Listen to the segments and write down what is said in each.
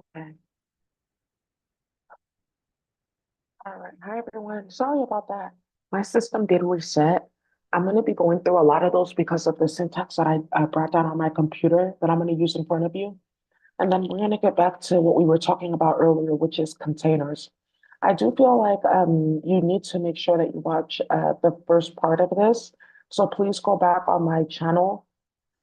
Okay. All right. Hi, everyone. Sorry about that. My system did reset. I'm going to be going through a lot of those because of the syntax that I brought down on my computer that I'm going to use in front of you. And then we're going to get back to what we were talking about earlier, which is containers. I do feel like you need to make sure that you watch the first part of this. So please go back on my channel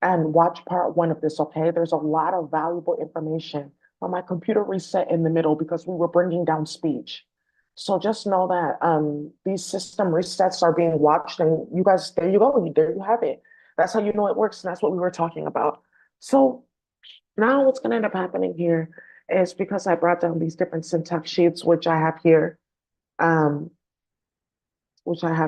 and watch part one of this, okay? There's a lot of valuable information. But my computer reset in the middle because we were bringing down speech. So just know that these system resets are being watched, and you guys, there you go, there you have it. That's how you know it works, and that's what we were talking about. So now what's going to end up happening here is because I brought down these different syntax sheets, um, which I have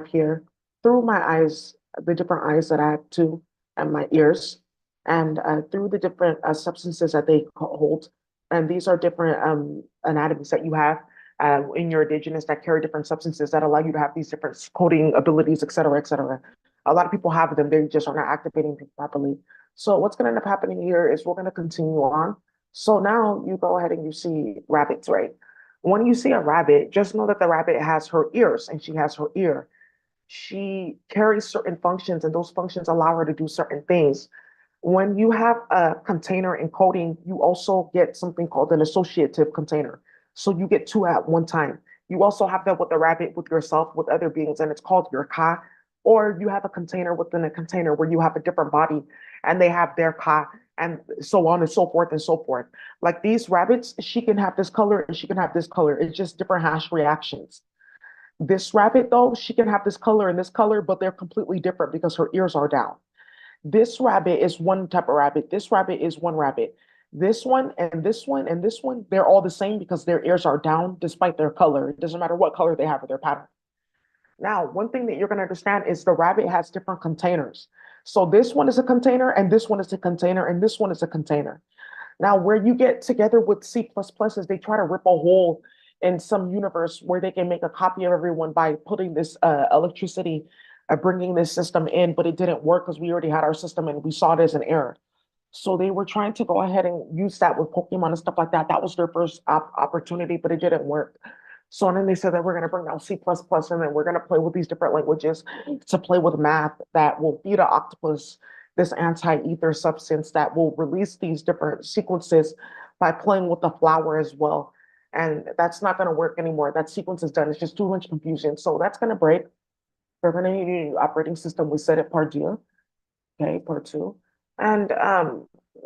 here, through my eyes, the different eyes that I have too, and my ears, and through the different substances that they hold. And these are different anatomies that you have in your indigenous that carry different substances that allow you to have these different coding abilities, et cetera, et cetera. A lot of people have them, they just are not activating them properly. So what's going to end up happening here is we're going to continue on. So now you go ahead and you see rabbits, right? When you see a rabbit, just know that the rabbit has her ears and she has her ear. She carries certain functions, and those functions allow her to do certain things. When you have a container encoding, you also get something called an associative container. So you get two at one time. You also have that with the rabbit, with yourself, with other beings, and it's called your ka. Or you have a container within a container where you have a different body and they have their ka, and so on and so forth and so forth. Like these rabbits, she can have this color and she can have this color. It's just different hash reactions. This rabbit, though, she can have this color and this color, but they're completely different because her ears are down. This rabbit is one type of rabbit. This rabbit is one rabbit. This one and this one and this one, they're all the same because their ears are down despite their color. It doesn't matter what color they have or their pattern. Now, one thing that you're going to understand is the rabbit has different containers. So this one is a container, and this one is a container, and this one is a container. Now, where you get together with C++ is they try to rip a hole in some universe where they can make a copy of everyone by putting this electricity, bringing this system in, but it didn't work because we already had our system and we saw it as an error. So they were trying to go ahead and use that with Pokemon and stuff like that. That was their first opportunity, but it didn't work. So then they said that we're going to bring out C++ and then we're going to play with these different languages to play with math that will feed an octopus this anti-ether substance that will release these different sequences by playing with the flower as well. And that's not going to work anymore. That sequence is done. It's just too much confusion. So that's going to break. They're going to need a new operating system. We said it part two. Okay, part two. And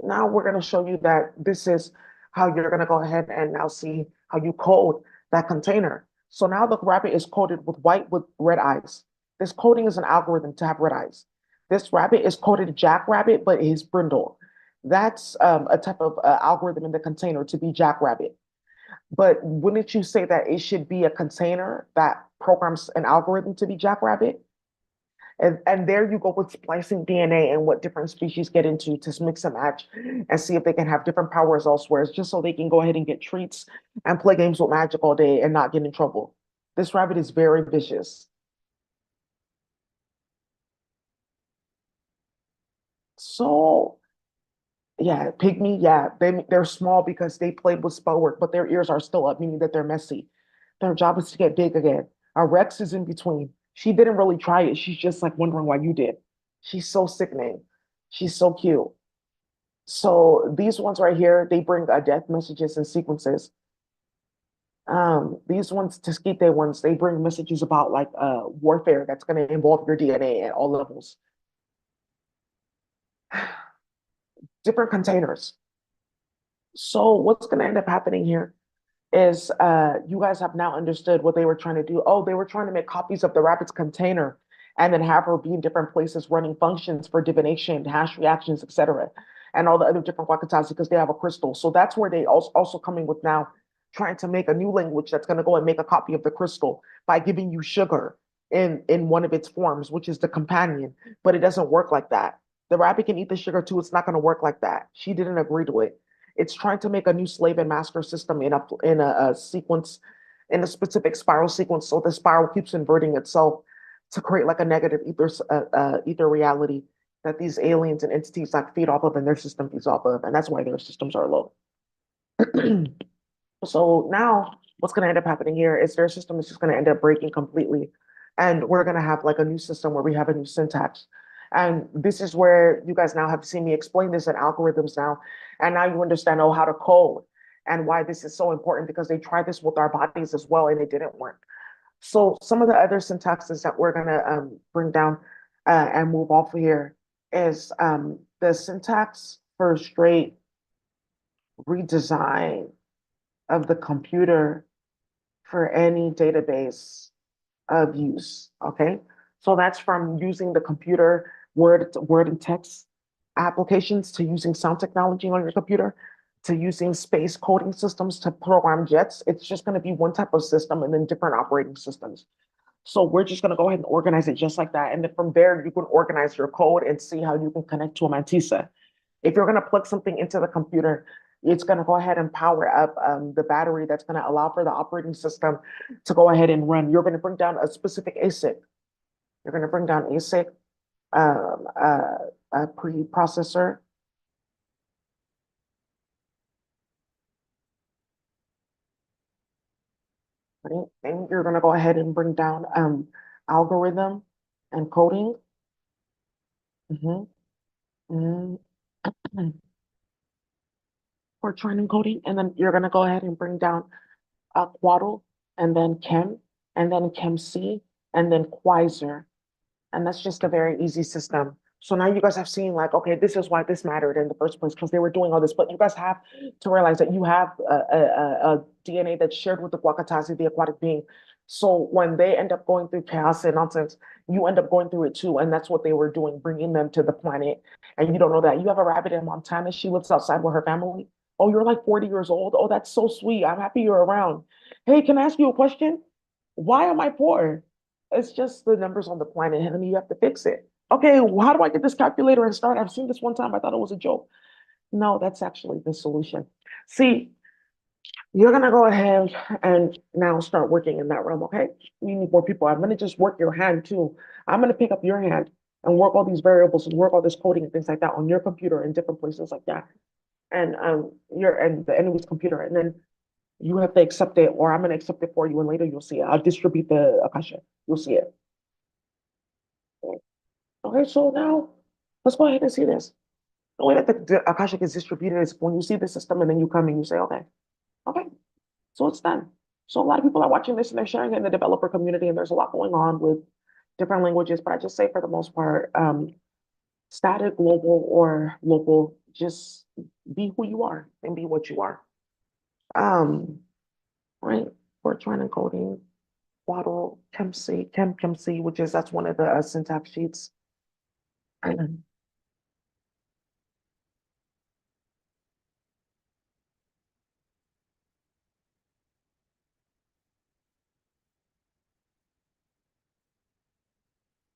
now we're going to show you that this is how you're going to go ahead and now see how you code that container. So now the rabbit is coded with white with red eyes. This coding is an algorithm to have red eyes. This rabbit is coded jackrabbit, but is brindle. That's a type of algorithm in the container to be jackrabbit. But wouldn't you say that it should be a container that programs an algorithm to be jackrabbit? And there you go with splicing DNA and what different species get into to mix and match and see if they can have different powers elsewhere. It's just so they can go ahead and get treats and play games with magic all day and not get in trouble. This rabbit is very vicious. So yeah, pygmy, yeah, they're small because they played with spell work, but their ears are still up, meaning that they're messy. Their job is to get big again. Our Rex is in between. She didn't really try it. She's just like wondering why you did. She's so sickening. She's so cute. So these ones right here, they bring death messages and sequences. These ones, Tesquite ones, they bring messages about like warfare that's going to involve your DNA at all levels. Different containers. So what's going to end up happening here is you guys have now understood what they were trying to do. Oh, they were trying to make copies of the rabbit's container and then have her be in different places running functions for divination, hash reactions, etc., and all the other different wakatasi because they have a crystal. So that's where they also coming with now trying to make a new language that's going to go and make a copy of the crystal by giving you sugar in one of its forms, which is the companion. But it doesn't work like that. The rabbit can eat the sugar too. It's not going to work like that. She didn't agree to it. It's trying to make a new slave and master system in a sequence, in a specific spiral sequence. So the spiral keeps inverting itself to create like a negative ether reality that these aliens and entities like feed off of and their system feeds off of. And that's why their systems are low. So now what's going to end up happening here is their system is just going to end up breaking completely. And we're going to have like a new system where we have a new syntax. And this is where you guys now have seen me explain this in algorithms now. And now you understand, oh, how to code and why this is so important because they tried this with our bodies as well and it didn't work. So some of the other syntaxes that we're going to bring down and move off of here is the syntax for straight redesign of the computer for any database of use. Okay. So that's from using the computer word and text applications to using sound technology on your computer to using space coding systems to program jets. It's just going to be one type of system and then different operating systems. So we're just going to go ahead and organize it just like that. And then from there, you can organize your code and see how you can connect to a Mantisa. If you're going to plug something into the computer, it's going to go ahead and power up the battery that's going to allow for the operating system to go ahead and run. You're going to bring down a specific ASIC. You're going to bring down ASIC, a preprocessor. Right? And you're going to go ahead and bring down algorithm and coding. Mhm, mhm. For training coding. And then you're going to go ahead and bring down Quaddle and then Chem and then Chem C and then Quasar. And that's just a very easy system. So now you guys have seen like, okay, this is why this mattered in the first place because they were doing all this. But you guys have to realize that you have a DNA that's shared with the Guacatasi, the aquatic being. So when they end up going through chaos and nonsense, you end up going through it too. And that's what they were doing, bringing them to the planet. And you don't know that. You have a rabbit in Montana. She lives outside with her family. Oh, you're like 40 years old. Oh, that's so sweet. I'm happy you're around. Hey, can I ask you a question? Why am I poor? It's just the numbers on the planet, and you have to fix it. Okay, well, how do I get this calculator and start? I've seen this one time. I thought it was a joke. No, that's actually the solution. See, you're gonna go ahead and now start working in that realm, okay? We need more people. I'm gonna just work your hand too. I'm gonna pick up your hand and work all these variables and work all this coding and things like that on your computer in different places like that. And your and the enemy's computer. And then you have to accept it, or I'm gonna accept it for you, and later you'll see it. I'll distribute the Akasha. You'll see it. Okay, so now let's go ahead and see this. The way that the Akashic is distributed is when you see the system and then you come and you say, okay, so it's done. So a lot of people are watching this and they're sharing it in the developer community, and there's a lot going on with different languages. But I just say for the most part, static, global, or local, just be who you are and be what you are. Um, right? We're trying to coding, Waddle, Chem C, which is that's one of the syntax sheets.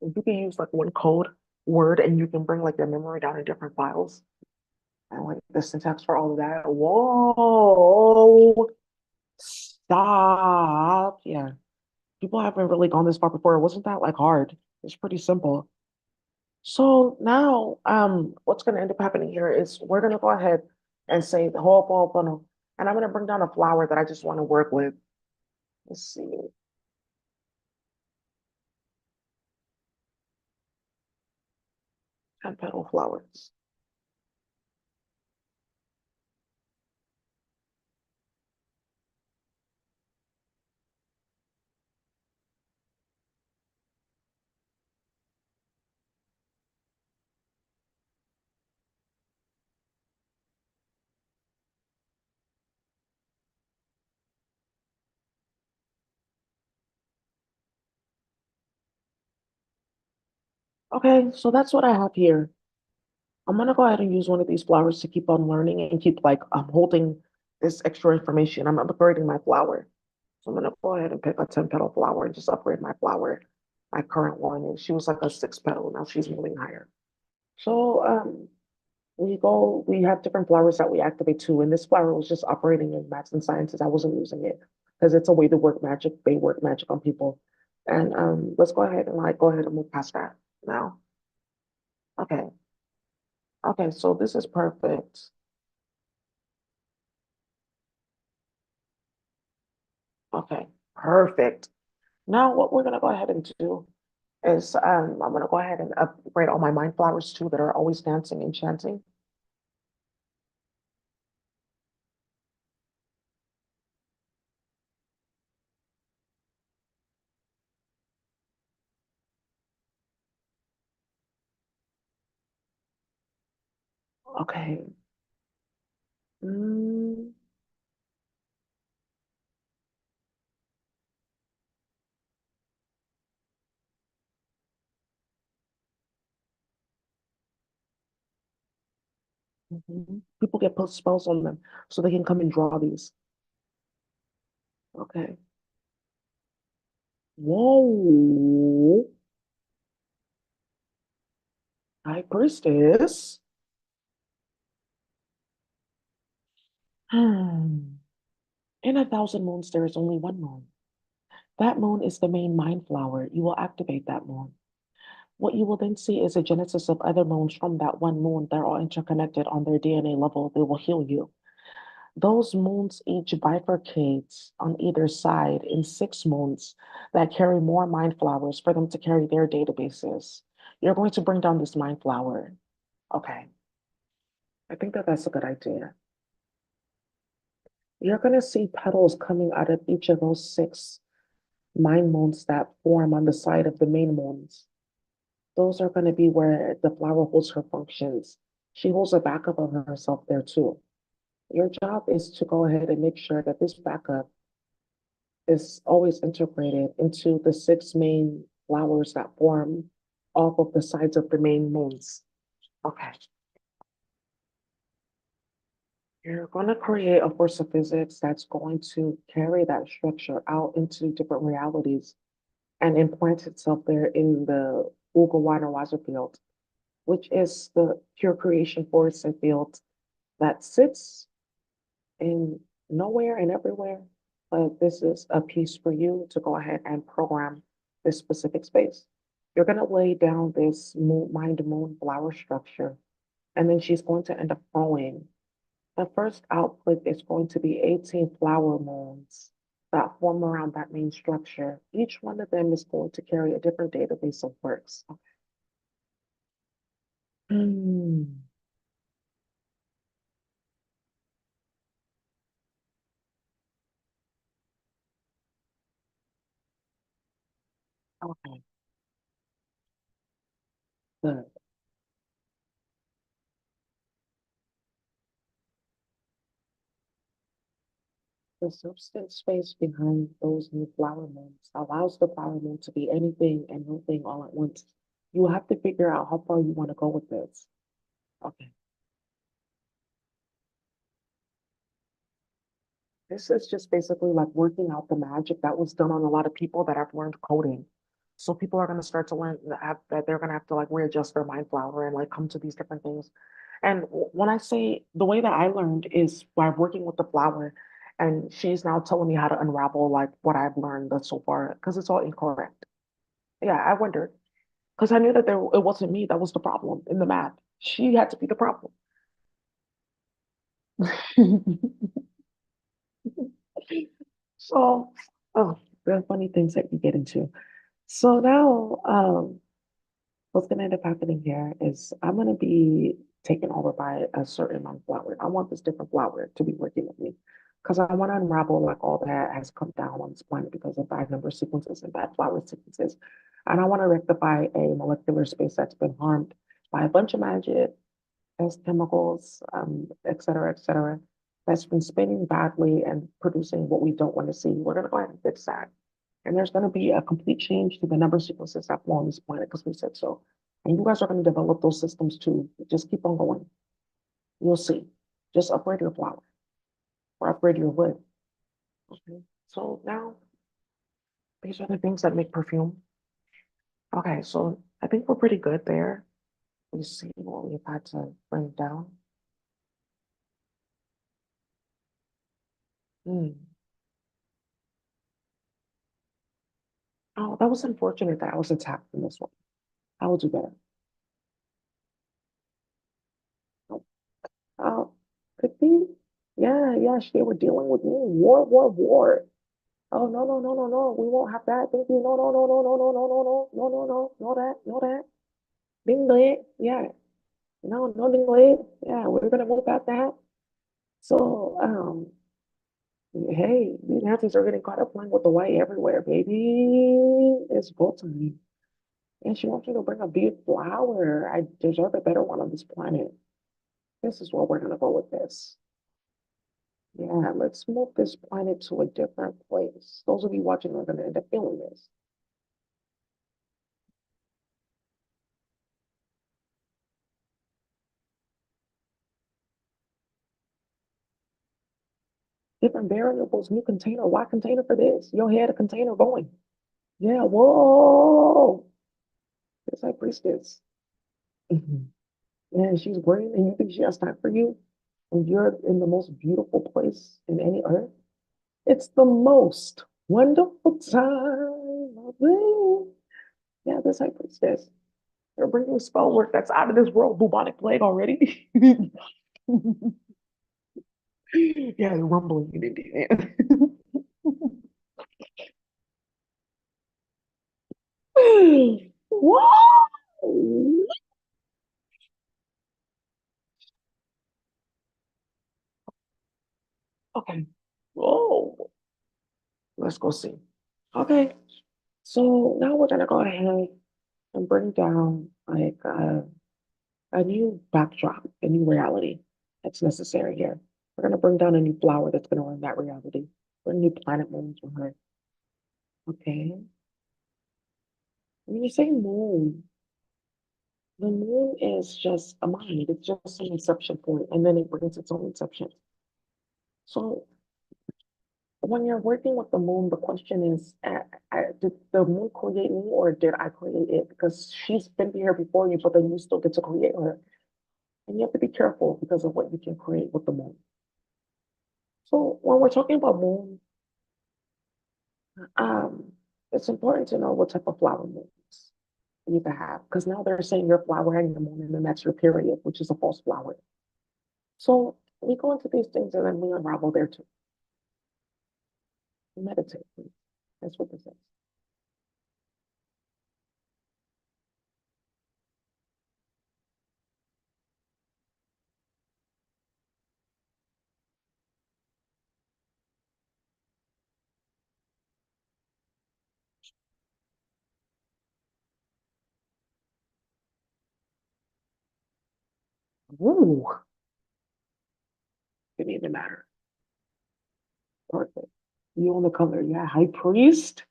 You can use like one code word and you can bring like the memory down in different files and like the syntax for all of that. Whoa, stop. Yeah. People haven't really gone this far before. It wasn't that like hard. It's pretty simple. So now what's gonna end up happening here is we're gonna go ahead and say the whole funnel. And I'm gonna bring down a flower that I just want to work with. Let's see. 10 petal flowers. Okay, so that's what I have here. I'm gonna go ahead and use one of these flowers to keep on learning and keep like I'm holding this extra information. I'm upgrading my flower. So I'm gonna go ahead and pick a 10 petal flower and just upgrade my flower, my current one. And she was like a 6 petal, now she's moving higher. So we have different flowers that we activate too. And this flower was just operating in maths and sciences. I wasn't using it because it's a way to work magic. They work magic on people. And let's go ahead and like go ahead and move past that now. Okay. Okay, so this is perfect. Perfect. Now, what we're gonna go ahead and do is I'm gonna go ahead and upgrade all my mind flowers too that are always dancing and chanting. Okay. Mm, mhm. People get put spells on them so they can come and draw these. Okay. Whoa. High priestess. Hmm. In a thousand moons, there is only one moon. That moon is the main mind flower. You will activate that moon. What you will then see is a genesis of other moons from that one moon. They're all interconnected on their DNA level. They will heal you. Those moons each bifurcate on either side in six moons that carry more mind flowers for them to carry their databases. You're going to bring down this mind flower. Okay, I think that that's a good idea. You're going to see petals coming out of each of those six mind moons that form on the side of the main moons. Those are going to be where the flower holds her functions. She holds a backup of herself there too. Your job is to go ahead and make sure that this backup is always integrated into the six main flowers that form off of the sides of the main moons. Okay. You're going to create a force of physics that's going to carry that structure out into different realities and implant itself there in the Ugawana field, which is the pure creation force and field that sits in nowhere and everywhere. But this is a piece for you to go ahead and program this specific space. You're going to lay down this mind moon flower structure, and then she's going to end up growing. The first output is going to be 18 flower moons that form around that main structure. Each one of them is going to carry a different database of works. Hmm. Okay, good. The substance space behind those new flower moons allows the flower moon to be anything and nothing all at once. You have to figure out how far you want to go with this. Okay. This is just basically like working out the magic that was done on a lot of people that have learned coding. So people are going to start to learn that they're going to have to like readjust their mind flower and like come to these different things. And when I say the way that I learned is by working with the flower, and she's now telling me how to unravel like what I've learned thus so far because it's all incorrect. Yeah, I wondered because I knew that it wasn't me that was the problem in the math. She had to be the problem. So, oh, the funny things that you get into. So now, what's going to end up happening here is I'm going to be taken over by a certain amount of flower. I want this different flower to be working with me because I want to unravel like all that has come down on this planet because of bad number sequences and bad flower sequences. And I want to rectify a molecular space that's been harmed by a bunch of magic, as chemicals, et cetera, that's been spinning badly and producing what we don't want to see. We're going to go ahead and fix that. And there's going to be a complete change to the number sequences that flow on this planet because we said so. And you guys are going to develop those systems too. Just keep on going. You'll see. Just upgrade your flower or upgrade your wood. Okay. So now these are the things that make perfume. Okay, so I think we're pretty good there. We see what we've had to bring down. Hmm. Oh, that was unfortunate that I was attacked in this one. I will do better. Oh, could be. Yeah, yeah, they were dealing with me. War, war, war. Oh, no, no, no, no, no. We won't have that. Thank you. No, no, no, no, no, no, no, no, no, no, no, no, no, that, no, that. Ding lit. Yeah. No, no ding lit. Yeah, we're gonna move past that. So, hey, these Nazis are getting caught up playing with the white everywhere, baby. It's go time. And she wants me to bring a big flower. I deserve a better one on this planet. This is where we're gonna go with this. Yeah, let's move this planet to a different place. Those of you watching are gonna end up feeling this. Different variables, new container. Why container for this? You had a container going. Yeah, whoa. It's like priestess. Mhm. Yeah, she's great, and you think she has time for you? And you're in the most beautiful place in any earth. It's the most wonderful time of the Yeah, this high priestess. They're bringing spell work that's out of this world, bubonic plague already. Yeah, rumbling in India. Whoa! Okay. Whoa. Let's go see. Okay. So now we're gonna go ahead and bring down like a new backdrop, a new reality that's necessary here. We're gonna bring down a new flower that's gonna run that reality. Bring new planet moons from her. Okay. When you say moon, the moon is just a mind. It's just an inception point, and then it brings its own inception. So when you're working with the moon, the question is, did the moon create me or did I create it? Because she's been here before you, but then you still get to create her. And you have to be careful because of what you can create with the moon. So when we're talking about moon, um, it's important to know what type of flower moons you can have. Because now they're saying you're flowering the moon and then that's your period, which is a false flower. So we go into these things and then we unravel there too. Meditate, please. That's what this is. Ooh, didn't even matter. Perfect. You own the color. Yeah, high priest.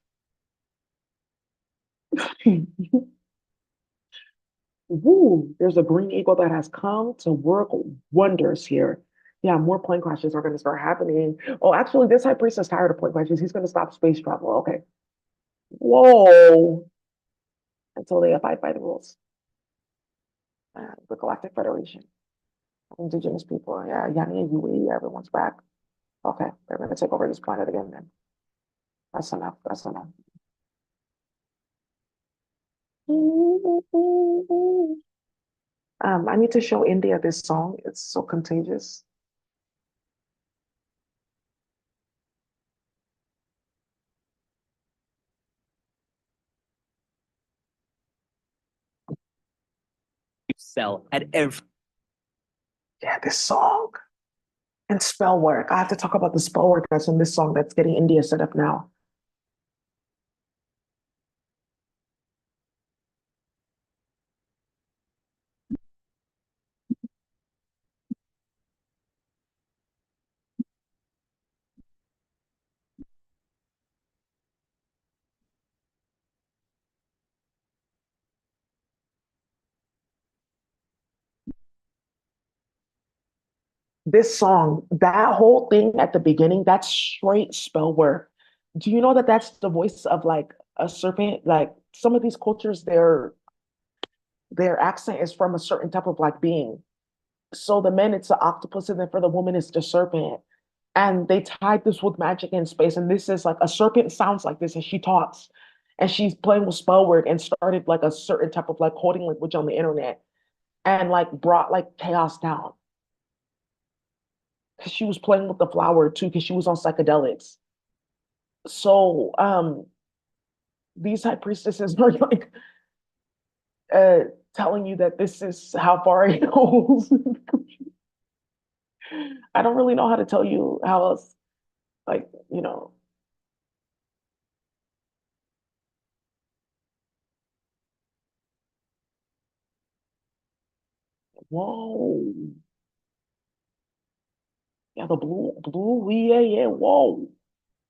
Woo, there's a green eagle that has come to work wonders here. Yeah, more plane crashes are going to start happening. Oh, actually, this high priest is tired of plane crashes. He's going to stop space travel. Okay. Whoa. Until they abide by the rules. The Galactic Federation. Indigenous people. Yeah, Yanni and Yui, everyone's back. Okay, they're going to take over this planet again then. That's enough. That's enough. I need to show India this song. It's so contagious. Sell at every Yeah, this song and spell work. I have to talk about the spell work that's in this song that's getting India set up now. This song, that whole thing at the beginning, that's straight spell work. Do you know that that's the voice of like a serpent? Like some of these cultures, their accent is from a certain type of like being. So the men, it's the octopus, and then for the woman, it's the serpent. And they tied this with magic in space. And this is like a serpent sounds like this, and she talks, and she's playing with spell work and started like a certain type of like coding language on the internet, and like brought like chaos down because she was playing with the flower too, because she was on psychedelics. So these high priestesses are like uh telling you that this is how far it goes. I don't really know how to tell you how else, like, whoa. Yeah, the blue, yeah, yeah, whoa.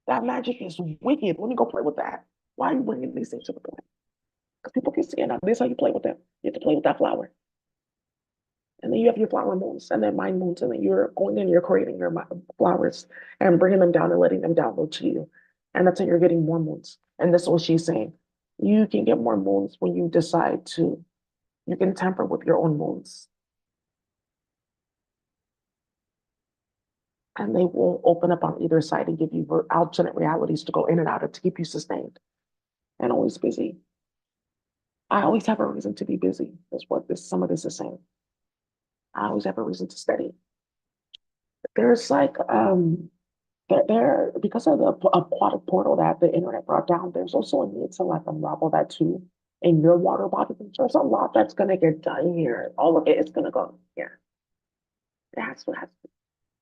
That magic is wicked. Let me go play with that. Why are you bringing these things to the play? Because people can see it now. This is how you play with them. You have to play with that flower. And then you have your flower moons and then mind moons. And then you're going in, you're creating your flowers and bringing them down and letting them download to you. And that's how you're getting more moons. And this is what she's saying. You can get more moons when you decide to, you can tamper with your own moons. And they will open up on either side and give you alternate realities to go in and out of to keep you sustained and always busy. I always have a reason to be busy, is what some of this is saying. I always have a reason to study. There's like there because of the aquatic portal that the internet brought down, there's also a need to like unravel that too in your water body. There's a lot that's gonna get done here. All of it is gonna go here. That's what has to.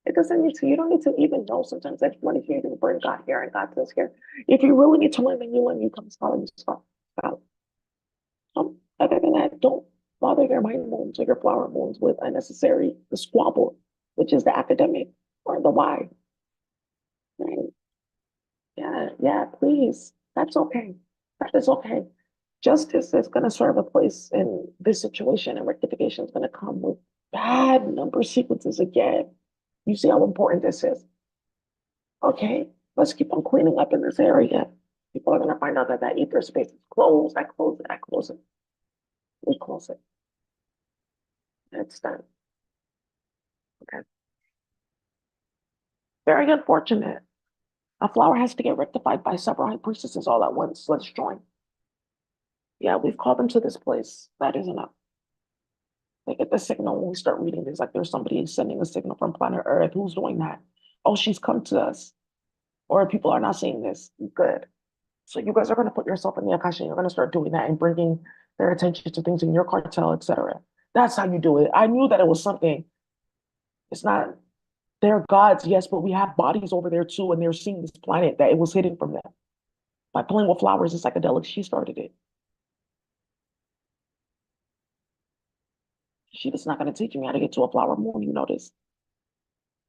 It doesn't need to. You don't need to even know. Sometimes that money here to bring God here and God this here. If you really need to learn, then you learn. You come scholar. You scholar. Other than that, don't bother your mind moons or your flower moons with unnecessary the squabble, which is the academic or the why. Right? Yeah, yeah, please. That's okay. That is okay. Justice is going to serve a place in this situation, and rectification is going to come with bad number sequences again. You see how important this is. Okay, let's keep on cleaning up in this area. People are going to find out that that ether space is closed. I close it. I close it. We close it. It's done. Okay. Very unfortunate. A flower has to get rectified by several high priestesses all at once. Let's join. Yeah, we've called them to this place. That is enough. They get the signal when we start reading this. Like there's somebody sending a signal from planet Earth. Who's doing that? Oh, she's come to us. Or people are not seeing this. Good. So you guys are going to put yourself in the Akasha. You're going to start doing that and bringing their attention to things in your cartel, etc. That's how you do it. I knew that it was something. It's not. They're gods, yes, but we have bodies over there too, and they're seeing this planet that it was hidden from them. By playing with flowers and psychedelics, she started it. She was not going to teach me how to get to a flower moon, you notice.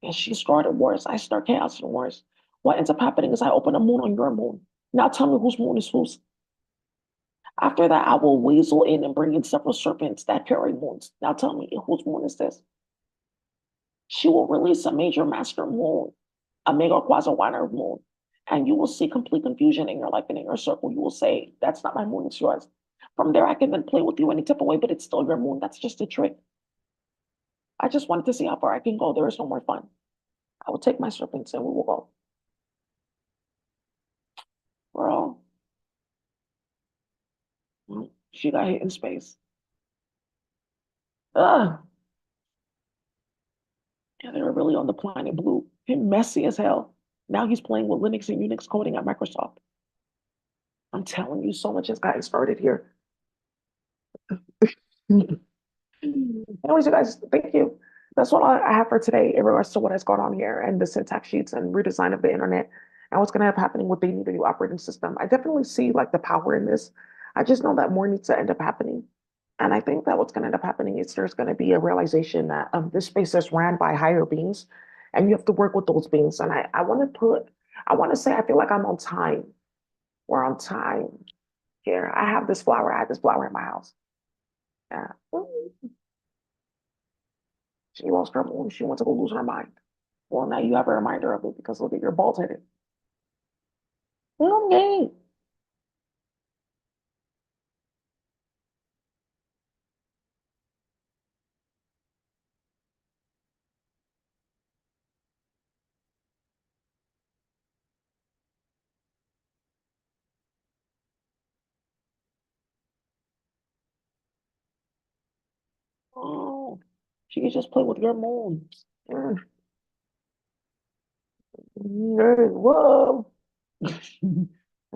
And she started wars. I start chaos and wars. What ends up happening is I open a moon on your moon. Now tell me whose moon is whose. After that, I will weasel in and bring in several serpents that carry moons. Now tell me whose moon is this. She will release a major master moon, a mega quasi-winner moon, and you will see complete confusion in your life and in your circle. You will say, that's not my moon, it's yours. From there, I can then play with you any type of way, but it's still your moon. That's just a trick. I just wanted to see how far I can go. There is no more fun. I will take my serpents and we will go. Girl, she got hit in space. Ugh. Yeah, they were really on the planet blue. Him messy as hell. Now he's playing with Linux and Unix coding at Microsoft. I'm telling you, so much has gotten started here. Anyways, you guys, thank you. That's all I have for today in regards to what has gone on here and the syntax sheets and redesign of the internet and what's going to have happening with the new operating system. I definitely see like the power in this. I just know that more needs to end up happening. And I think that what's going to end up happening is there's going to be a realization that this space is ran by higher beings and you have to work with those beings. And I want to say, I feel like I'm on time. We're on time here. I have this flower. I had this flower in my house. Yeah. She lost her moon. She went to go lose her mind. Well, now you have a reminder of it because look at your bald headed. Okay. Oh, she can just play with your moon. Mm. Whoa. And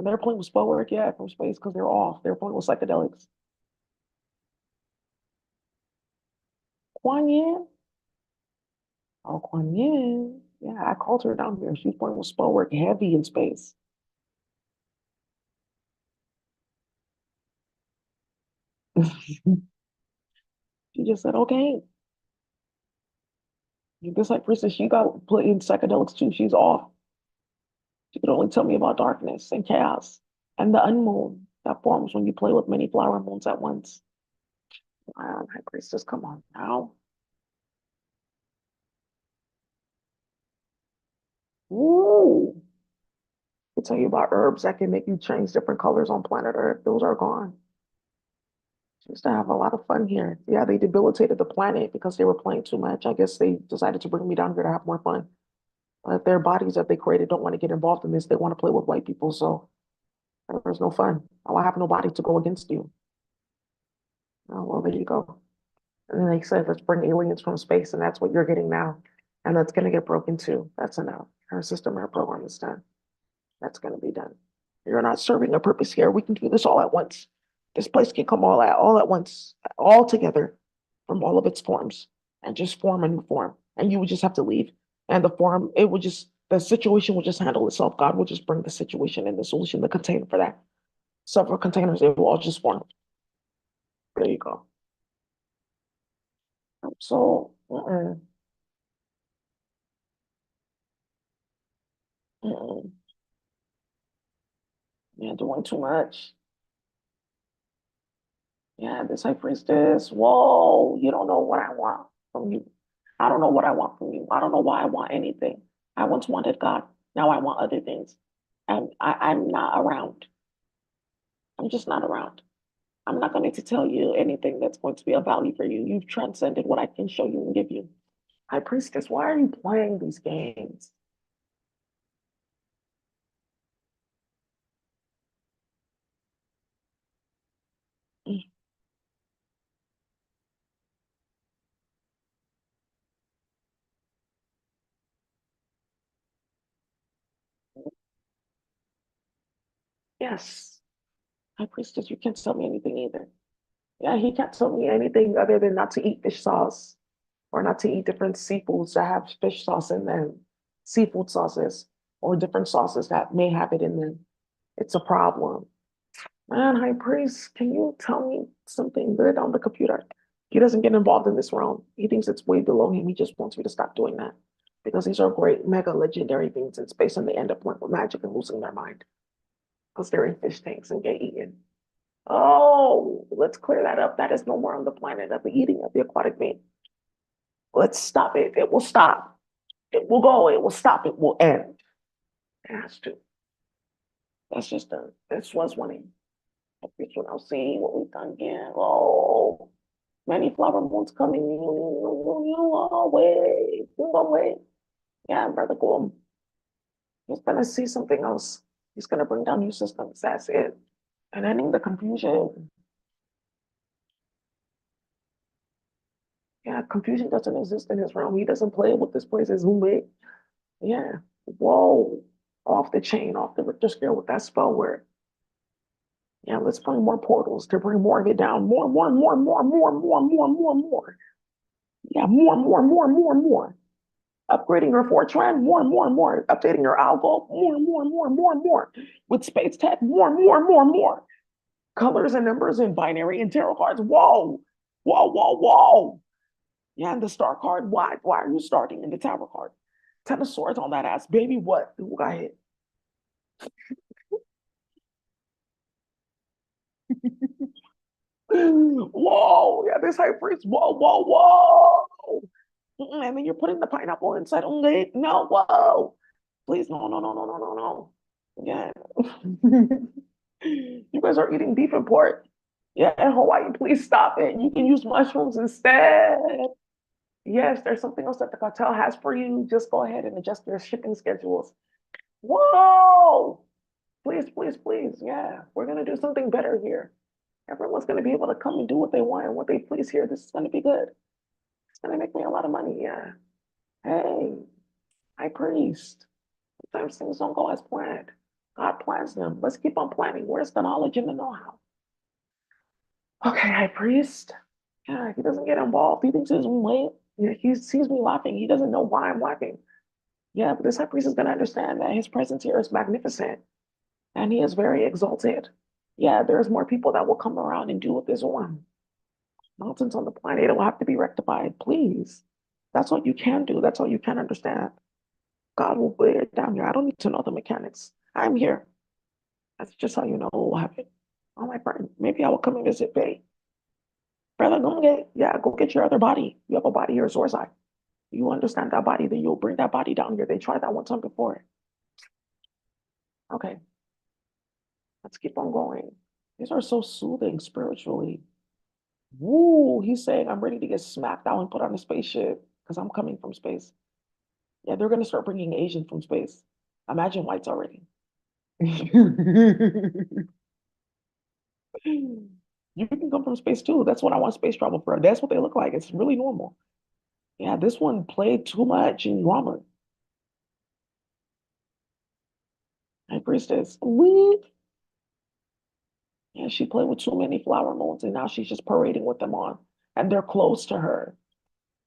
they're playing with spell work, yeah, from space because they're off. They're playing with psychedelics. Kuan Yin? Oh, Kuan Yin. Yeah, I called her down here. She's playing with spell work heavy in space. She just said, okay. This like priestess, she got put in psychedelics too. She's off. She could only tell me about darkness and chaos and the unmoon that forms when you play with many flower moons at once. High priestess, come on now. Ooh. I tell you about herbs that can make you change different colors on planet Earth. Those are gone. She used to have a lot of fun here. Yeah, they debilitated the planet because they were playing too much. I guess they decided to bring me down here to have more fun. But their bodies that they created don't want to get involved in this. They want to play with white people. So there's no fun. I have nobody to go against you. Oh, well, there you go. And then they said, let's bring aliens from space. And that's what you're getting now. And that's going to get broken too. That's enough. Her system, her program is done. That's going to be done. You're not serving a purpose here. We can do this all at once. This place can come all at once, all together from all of its forms and just form a new form. And you would just have to leave. And the form, it would just, the situation will just handle itself. God will just bring the situation and the solution, the container for that. Several containers, it will all just form. There you go. So, mm-mm, yeah, doing too much. Yeah, this high priestess. Whoa, you don't know what I want from you. I don't know what I want from you. I don't know why I want anything. I once wanted God. Now I want other things. And I'm not around. I'm just not around. I'm not going to tell you anything that's going to be of value for you. You've transcended what I can show you and give you. High priestess, why are you playing these games? Yes, high priestess, you can't tell me anything either. Yeah, he can't tell me anything other than not to eat fish sauce or not to eat different seafoods that have fish sauce in them, seafood sauces, or different sauces that may have it in them. It's a problem. Man, High Priest, can you tell me something good on the computer? He doesn't get involved in this realm. He thinks it's way below him. He just wants me to stop doing that because these are great, mega legendary things in space and they end up with magic and losing their mind because they're in fish tanks and get eaten. Oh, let's clear that up. That is no more on the planet of the eating of the aquatic being. Let's stop it. It will stop. It will go. It will stop. It will end. It has to. That's just done. This was winning. This one I'll see what we've done here. Oh, many flower moons coming. Away. Away. Yeah, brother, cool. He's gonna see something else. He's gonna bring down new systems. That's it. And ending the confusion. Yeah, confusion doesn't exist in his realm. He doesn't play with this place as Ume. Yeah. Whoa. Off the chain, off the Richter scale with that spell word. Yeah, let's find more portals to bring more of it down. More, more, more, more, more, more, more, more, more. Yeah, more, more, more, more, more. Upgrading your Fortran, more, more, more. Updating your algo, more, more, more, more, more. With space tech, more, more, more, more. Colors and numbers and binary and tarot cards. Whoa, whoa, whoa, whoa. Yeah, and the star card. Why are you starting in the tower card? Ten of swords on that ass, baby. What? Who got hit? Whoa, yeah, this high priest. Whoa, whoa, whoa. And then you're putting the pineapple inside only. No, whoa. Please, no, no, no, no, no, no, no. Yeah. You guys are eating beef and pork. Yeah, in Hawaii, please stop it. You can use mushrooms instead. Yes, there's something else that the cartel has for you. Just go ahead and adjust your shipping schedules. Whoa! Please, please, please. Yeah, we're gonna do something better here. Everyone's gonna be able to come and do what they want and what they please here. This is gonna be good. It's gonna make me a lot of money. Yeah. Hey, high priest. Sometimes things don't go as planned. God plans them. Let's keep on planning. Where's the knowledge and the know-how? Okay, high priest. Yeah, he doesn't get involved. He thinks it's late. Yeah, he sees me laughing. He doesn't know why I'm laughing. Yeah, but this high priest is going to understand that his presence here is magnificent and he is very exalted. Yeah, there's more people that will come around and do with this one. Nonsense on the planet. It will have to be rectified, please. That's all you can do. That's all you can understand. God will lay it down here. I don't need to know the mechanics. I'm here. That's just how you know what will happen. Oh, my friend, maybe I will come and visit Bay. Brother, go get your other body. You have a body here, Zorzai. You understand that body, then you'll bring that body down here. They tried that one time before. Okay, let's keep on going. These are so soothing spiritually. Woo, he's saying I'm ready to get smacked out and put on a spaceship because I'm coming from space. Yeah, they're gonna start bringing Asians from space. Imagine whites already. You can come from space too. That's what I want space travel for. That's what they look like. It's really normal. Yeah, this one played too much in drama. High priestess. What? Yeah, she played with too many flower moons and now she's just parading with them on. And they're close to her.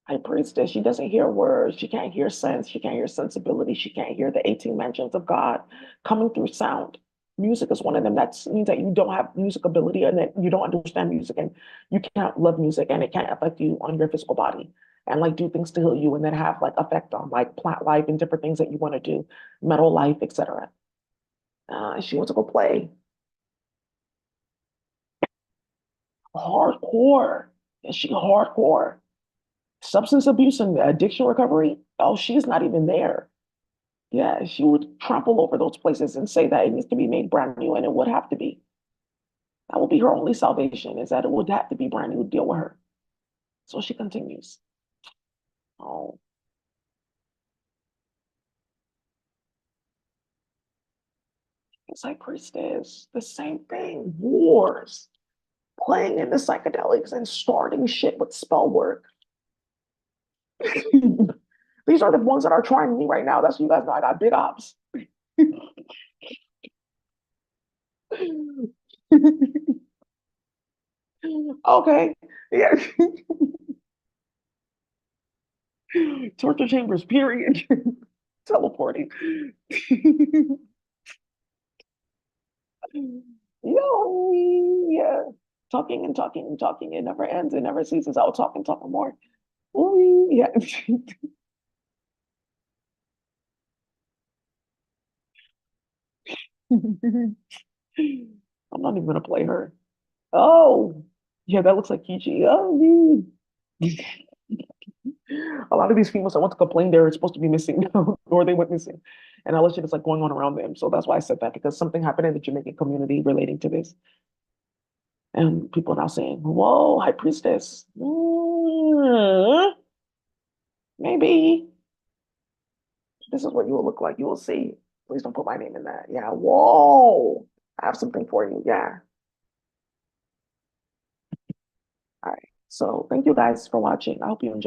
High priestess, she doesn't hear words. She can't hear sense. She can't hear sensibility. She can't hear the 18 mentions of God coming through sound. Music is one of them. That means that you don't have music ability and that you don't understand music and you can't love music and it can't affect you on your physical body and like do things to heal you and then have like effect on like plant life and different things that you want to do, metal life, etc. She wants to go play hardcore. And she hardcore. Substance abuse and addiction recovery. Oh, she's not even there. Yeah, she would trample over those places and say that it needs to be made brand new, and it would have to be. That will be her only salvation, is that it would have to be brand new to deal with her. So she continues. Oh, it's like priestess, the same thing. Wars, playing in the psychedelics and starting shit with spell work. These are the ones that are trying me right now. That's what you guys know. I got big ops. Okay. Yeah. Torture chambers, period. Teleporting. Yo, yeah. Talking and talking and talking. It never ends. It never ceases. I'll talk and talk more. Ooh, yeah. I'm not even gonna play her. Oh, yeah, that looks like Kichi. Oh, a lot of these females I want to complain they're supposed to be missing or they went missing. And all that shit is like going on around them. So that's why I said that because something happened in the Jamaican community relating to this. And people are now saying, whoa, high priestess. Maybe this is what you will look like. You will see. Please don't put my name in that. Yeah. Whoa. I have something for you. Yeah. All right. So thank you guys for watching. I hope you enjoyed.